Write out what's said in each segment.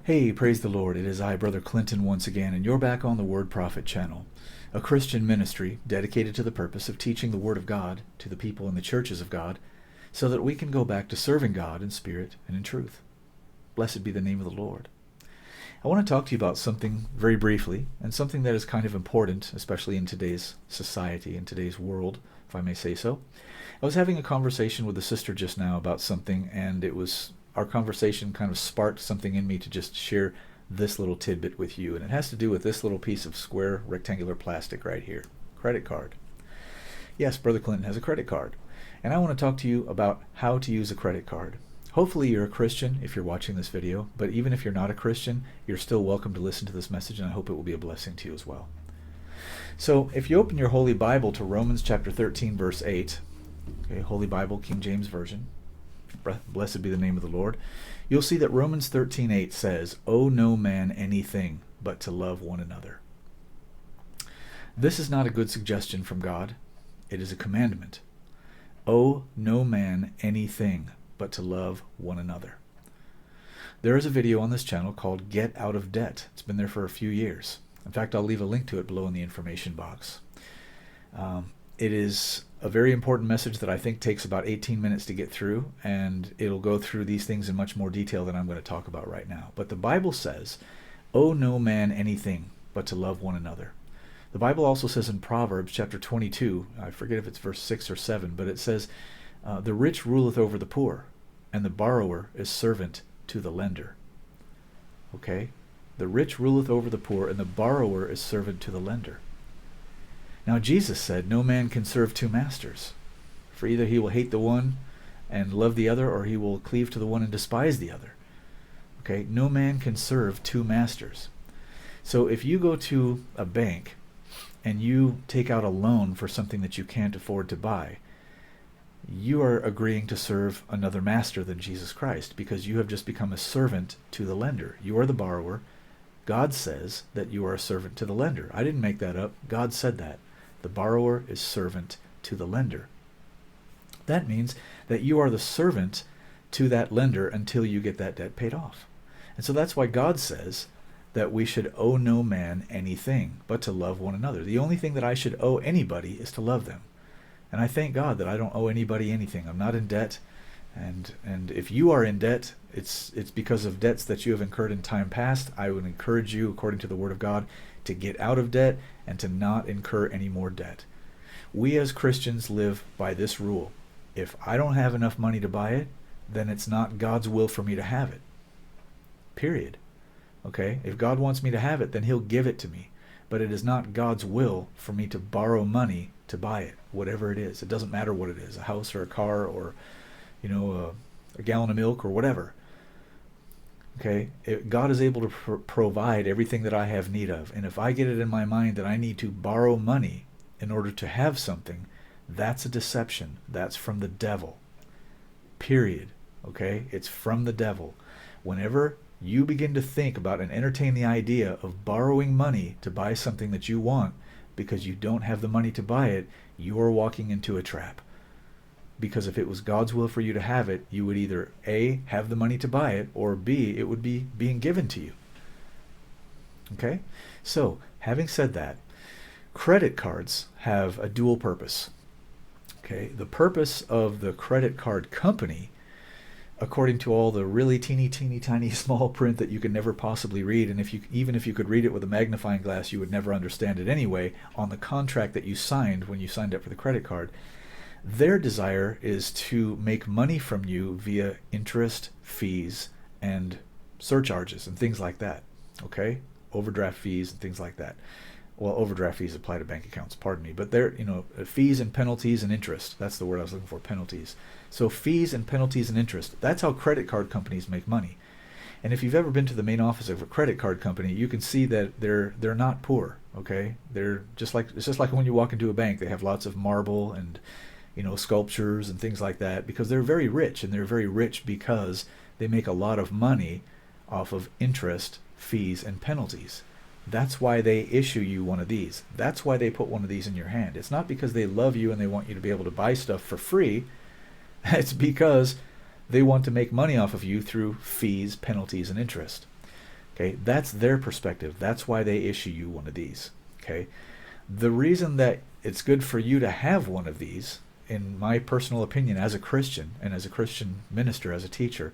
Hey, praise the Lord. It is I, Brother Clinton, once again, and you're back on the Word Prophet channel, a Christian ministry dedicated to the purpose of teaching the Word of God to the people in the churches of God so that we can go back to serving God in spirit and in truth. Blessed be the name of the Lord. I want to talk to you about something very briefly, and something that is kind of important, especially in today's society, in today's world, if I may say so. I was having a conversation with a sister just now about something, and our conversation kind of sparked something in me to just share this little tidbit with you, and it has to do with this little piece of square rectangular plastic right here. Credit card. Yes, Brother Clinton has a credit card, and I want to talk to you about how to use a credit card. Hopefully you're a Christian if you're watching this video, but even if you're not a Christian, you're still welcome to listen to this message, and I hope it will be a blessing to you as well. So if you open your Holy Bible to Romans chapter 13, verse 8, okay, Holy Bible, King James Version, blessed be the name of the Lord, you'll see that Romans 13:8 says, "Owe no man anything but to love one another." This is not a good suggestion from God. It is a commandment. Owe no man anything but to love one another. There is a video on this channel called Get Out of Debt. It's been there for a few years. In fact, I'll leave a link to it below in the information box. It is a very important message that I think takes about 18 minutes to get through, and it'll go through these things in much more detail than I'm going to talk about right now. But the Bible says, "Owe no man anything but to love one another." The Bible also says in Proverbs chapter 22, I forget if it's verse 6 or 7, but it says, "The rich ruleth over the poor, and the borrower is servant to the lender." Okay? The rich ruleth over the poor, and the borrower is servant to the lender. Now Jesus said, "No man can serve two masters, for either he will hate the one and love the other, or he will cleave to the one and despise the other." Okay? No man can serve two masters. So if you go to a bank and you take out a loan for something that you can't afford to buy, you are agreeing to serve another master than Jesus Christ, because you have just become a servant to the lender. You are the borrower. God says that you are a servant to the lender. I didn't make that up. God said that. The borrower is servant to the lender. That means that you are the servant to that lender until you get that debt paid off. And so that's why God says that we should owe no man anything but to love one another. The only thing that I should owe anybody is to love them. And I thank God that I don't owe anybody anything. I'm not in debt. And if you are in debt, it's because of debts that you have incurred in time past. I would encourage you, according to the Word of God, to get out of debt and to not incur any more debt. We as Christians live by this rule. If I don't have enough money to buy it, then it's not God's will for me to have it. Period. Okay? If God wants me to have it, then He'll give it to me. But it is not God's will for me to borrow money to buy it, whatever it is. It doesn't matter what it is, a house or a car or a gallon of milk or whatever. Okay, God is able to provide everything that I have need of. And if I get it in my mind that I need to borrow money in order to have something, that's a deception. That's from the devil. Period. Okay, it's from the devil. Whenever you begin to think about and entertain the idea of borrowing money to buy something that you want because you don't have the money to buy it, you are walking into a trap. Because if it was God's will for you to have it, you would either A, have the money to buy it, or B, it would be being given to you. Okay? So, having said that, credit cards have a dual purpose. Okay? The purpose of the credit card company, according to all the really teeny tiny small print that you can never possibly read, and even if you could read it with a magnifying glass, you would never understand it anyway, on the contract that you signed when you signed up for the credit card, their desire is to make money from you via interest, fees, and surcharges and things like that. Okay? Overdraft fees and things like that. Well, overdraft fees apply to bank accounts, pardon me. But they're, fees and penalties and interest. That's the word I was looking for, penalties. So fees and penalties and interest. That's how credit card companies make money. And if you've ever been to the main office of a credit card company, you can see that they're not poor. Okay? It's just like when you walk into a bank, they have lots of marble and sculptures and things like that, because they're very rich, and they're very rich because they make a lot of money off of interest, fees, and penalties. That's why they issue you one of these. That's why they put one of these in your hand. It's not because they love you and they want you to be able to buy stuff for free. It's because they want to make money off of you through fees, penalties, and interest. Okay, that's their perspective. That's why they issue you one of these. Okay, the reason that it's good for you to have one of these, in my personal opinion, as a Christian and as a Christian minister, as a teacher,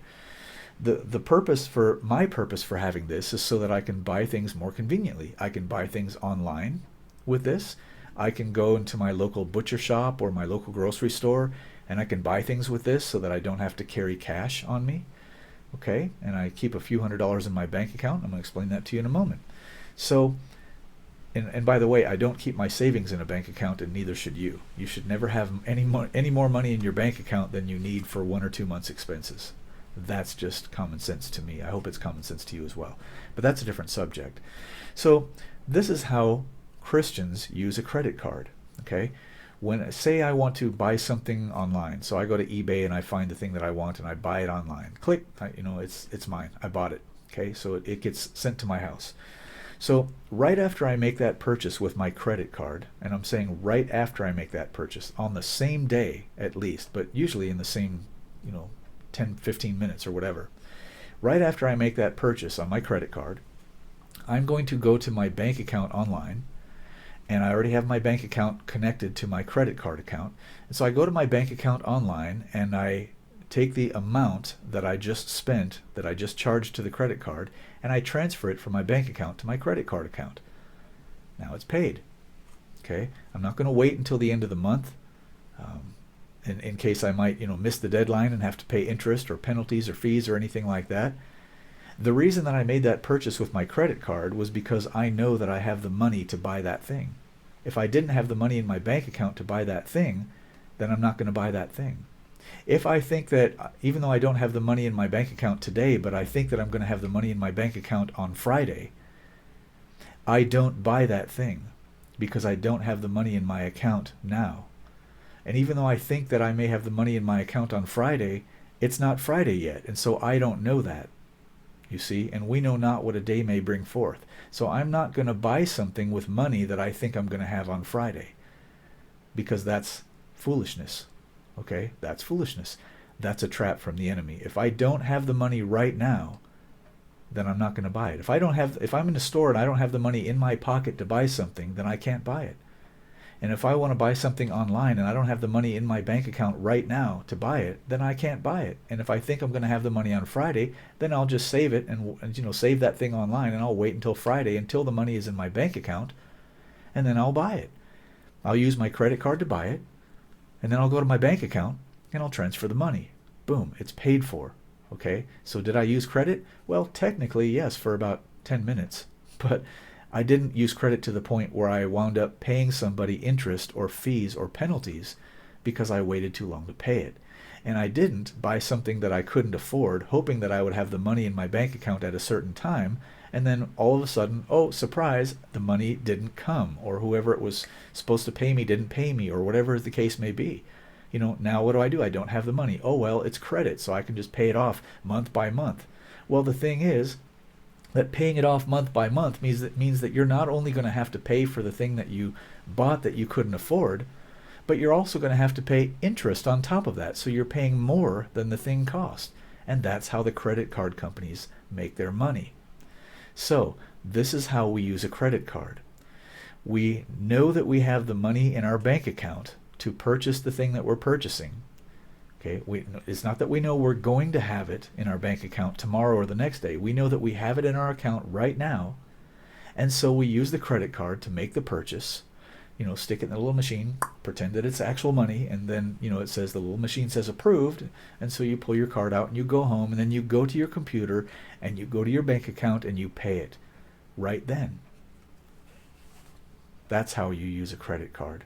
the purpose for my purpose for having this is so that I can buy things more conveniently. I can buy things online with this. I can go into my local butcher shop or my local grocery store and I can buy things with this so that I don't have to carry cash on me. Okay, and I keep a few $100s in my bank account. I'm going to explain that to you in a moment. So, and by the way, I don't keep my savings in a bank account, and neither should you. You should never have any more money in your bank account than you need for 1 or 2 months' expenses. That's just common sense to me. I hope it's common sense to you as well. But that's a different subject. So this is how Christians use a credit card. Okay, when say I want to buy something online, so I go to eBay and I find the thing that I want and I buy it online. Click, it's mine. I bought it. Okay, so it gets sent to my house. So right after I make that purchase with my credit card, and I'm saying right after I make that purchase, on the same day at least, but usually in the same 10, 15 minutes or whatever, right after I make that purchase on my credit card, I'm going to go to my bank account online, and I already have my bank account connected to my credit card account. And so I go to my bank account online and I take the amount that I just spent, that I just charged to the credit card, and I transfer it from my bank account to my credit card account. Now it's paid. Okay, I'm not going to wait until the end of the month in case I might miss the deadline and have to pay interest or penalties or fees or anything like that. The reason that I made that purchase with my credit card was because I know that I have the money to buy that thing. If I didn't have the money in my bank account to buy that thing, then I'm not going to buy that thing. If I think that, even though I don't have the money in my bank account today, but I think that I'm going to have the money in my bank account on Friday, I don't buy that thing because I don't have the money in my account now. And even though I think that I may have the money in my account on Friday, it's not Friday yet, and so I don't know that. You see, and we know not what a day may bring forth. So I'm not going to buy something with money that I think I'm going to have on Friday, because that's foolishness. Okay, that's foolishness. That's a trap from the enemy. If I don't have the money right now, then I'm not going to buy it. If I'm in a store and I don't have the money in my pocket to buy something, then I can't buy it. And if I want to buy something online and I don't have the money in my bank account right now to buy it, then I can't buy it. And if I think I'm going to have the money on Friday, then I'll just save it and save that thing online, and I'll wait until Friday until the money is in my bank account, and then I'll buy it. I'll use my credit card to buy it, and then I'll go to my bank account and I'll transfer the money. Boom, it's paid for. Okay, so did I use credit? Well, technically, yes, for about 10 minutes. But I didn't use credit to the point where I wound up paying somebody interest or fees or penalties because I waited too long to pay it. And I didn't buy something that I couldn't afford, hoping that I would have the money in my bank account at a certain time, and then all of a sudden, oh, surprise, the money didn't come, or whoever it was supposed to pay me didn't pay me, or whatever the case may be. Now what do? I don't have the money. Oh, well, it's credit, so I can just pay it off month by month. Well, the thing is that paying it off month by month means that you're not only going to have to pay for the thing that you bought that you couldn't afford, but you're also going to have to pay interest on top of that. So you're paying more than the thing cost. And that's how the credit card companies make their money. So this is how we use a credit card. We know that we have the money in our bank account to purchase the thing that we're purchasing. Okay, it's not that we know we're going to have it in our bank account tomorrow or the next day. We know that we have it in our account right now, and so we use the credit card to make the purchase. Stick it in the little machine, pretend that it's actual money, and then it says, the little machine says approved, and so you pull your card out and you go home, and then you go to your computer and you go to your bank account and you pay it right then. That's how you use a credit card.